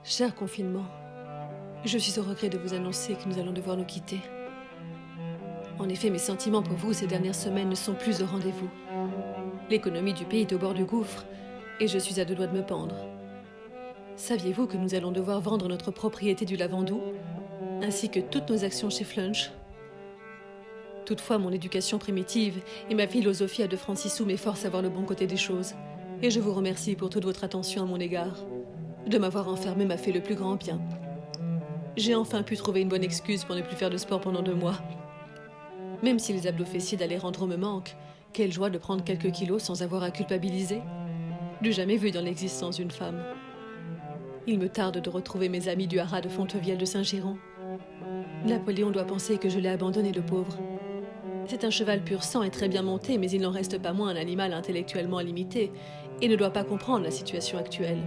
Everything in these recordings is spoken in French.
Cher confinement, je suis au regret de vous annoncer que nous allons devoir nous quitter. En effet, mes sentiments pour vous ces dernières semaines ne sont plus au rendez-vous. L'économie du pays est au bord du gouffre et je suis à 2 doigts de me pendre. Saviez-vous que nous allons devoir vendre notre propriété du Lavandou, ainsi que toutes nos actions chez Flunch? Toutefois, mon éducation primitive et ma philosophie à De Francisou m'efforcent à voir le bon côté des choses, et je vous remercie pour toute votre attention à mon égard. De m'avoir enfermé m'a fait le plus grand bien. J'ai enfin pu trouver une bonne excuse pour ne plus faire de sport pendant 2 mois. Même si les abdos fessiers d'Alejandro me manquent, quelle joie de prendre quelques kilos sans avoir à culpabiliser. Du jamais vu dans l'existence d'une femme. Il me tarde de retrouver mes amis du haras de Fontevielle de Saint-Giron. Napoléon doit penser que je l'ai abandonné, le pauvre. C'est un cheval pur sang et très bien monté, mais il n'en reste pas moins un animal intellectuellement limité et ne doit pas comprendre la situation actuelle.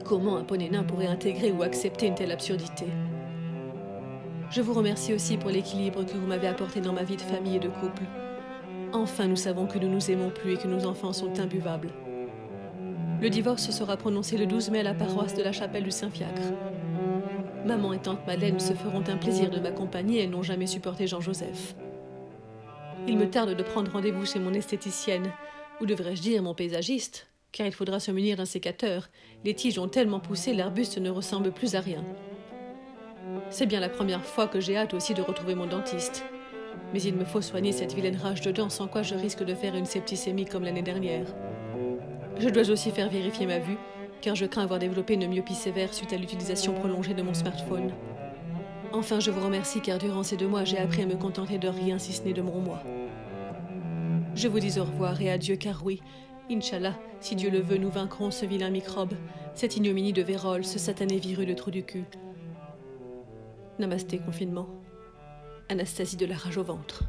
Comment un poney nain pourrait intégrer ou accepter une telle absurdité? Je vous remercie aussi pour l'équilibre que vous m'avez apporté dans ma vie de famille et de couple. Enfin, nous savons que nous nous aimons plus et que nos enfants sont imbuvables. Le divorce sera prononcé le 12 mai à la paroisse de la chapelle du Saint-Fiacre. Maman et tante Madeleine se feront un plaisir de m'accompagner et n'ont jamais supporté Jean-Joseph. Il me tarde de prendre rendez-vous chez mon esthéticienne, ou devrais-je dire mon paysagiste, car il faudra se munir d'un sécateur. Les tiges ont tellement poussé, l'arbuste ne ressemble plus à rien. C'est bien la première fois que j'ai hâte aussi de retrouver mon dentiste. Mais il me faut soigner cette vilaine rage de dents, sans quoi je risque de faire une septicémie comme l'année dernière. Je dois aussi faire vérifier ma vue, car je crains avoir développé une myopie sévère suite à l'utilisation prolongée de mon smartphone. Enfin, je vous remercie car durant ces 2 mois, j'ai appris à me contenter de rien si ce n'est de mon moi. Je vous dis au revoir et adieu car oui, Inch'Allah, si Dieu le veut, nous vaincrons ce vilain microbe, cette ignominie de vérole, ce satané virus de trou du cul. Namasté confinement. Anastasie de la rage au ventre.